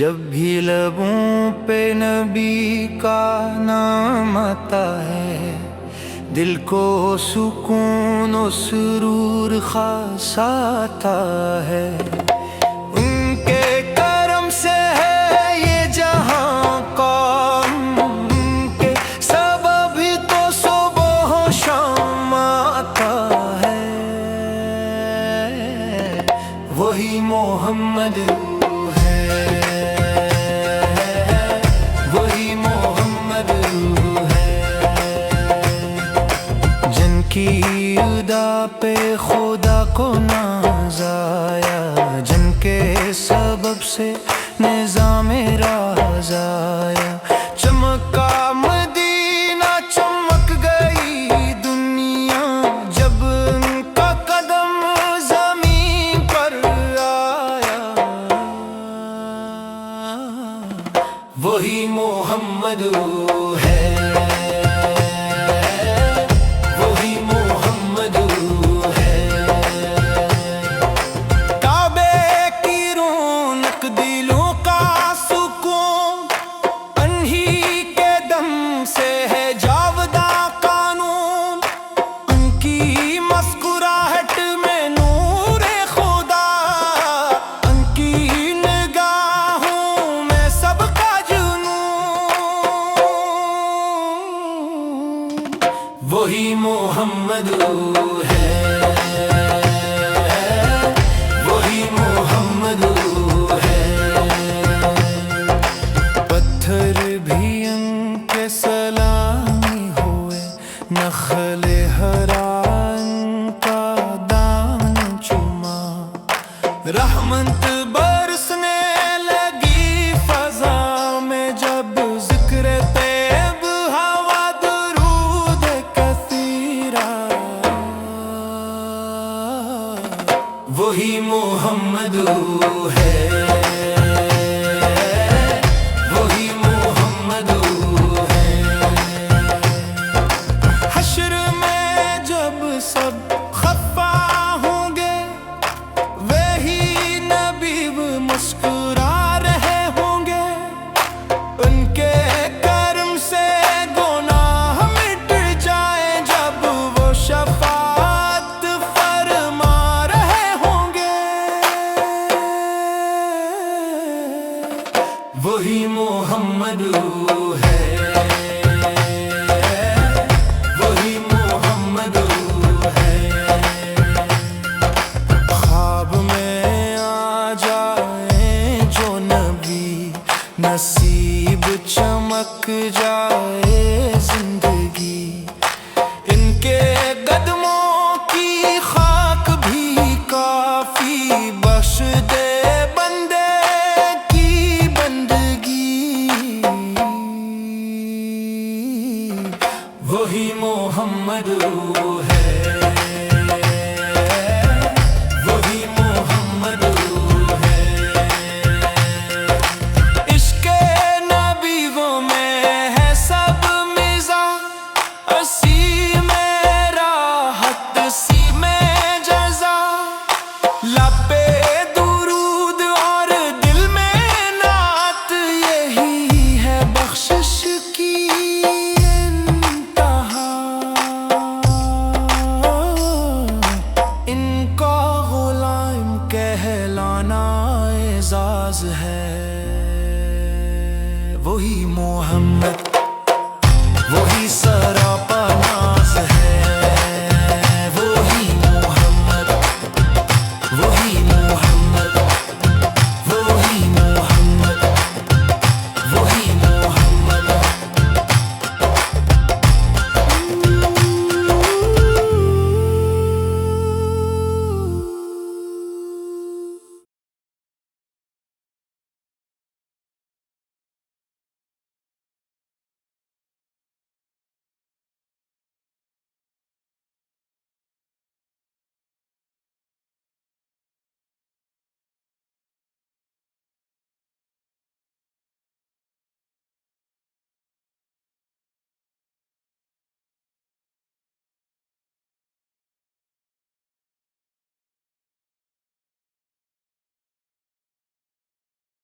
جب بھی لبوں پہ نبی کا نام آتا ہے، دل کو سکون و سرور خاص آتا ہے۔ ان کے کرم سے ہے یہ جہاں قائم، ان کے سبب ہی تو صبح و شام آتا ہے۔ وہی محمد کی ادا پہ خدا کو ناز آیا، جن کے سبب سے نظام راز آیا۔ چمکا مدینہ چمک گئی دنیا، جب ان کا قدم زمین پر آیا۔ وہی محمد ہے، وہی محمد ہے، وہی محمد ہے۔ پتھر بھی ان کے سلامی ہوئے، نخل حران کا دامن چوما، رحمت برسنے لگی فضا میں، جب ذکر طیب ہوا درود کثیرا۔ وہی محمد ہے، وہی محمد ہے۔ حشر میں جب سب خفا ہوں گے، وہی نبی مسکرا رہے ہوں گے، ان کے کرم سے گناہ مٹ جائے، جب وہ شفاعت فرما رہے ہوں گے۔ وہی محمد ہے، وہی محمد ہے۔ خواب میں آ جائے جو نبی، نصیب چمک جائے زندگی، ان کے قدموں کی خاک بھی کافی، بخش دے بندے کی بندگی۔ وہی محمد ہے، وہی محمد ہے۔ عشق نبی وہ میں ہے سب مزاح، اسی میں راحت اسی میں جزا، لبے درود اور دل میں نعت، یہی ہے بخشش کی انتہا۔ ان کا غلام کہلانا اعزاز ہے۔ وہی محمد، وہی سراپا ناز ہے۔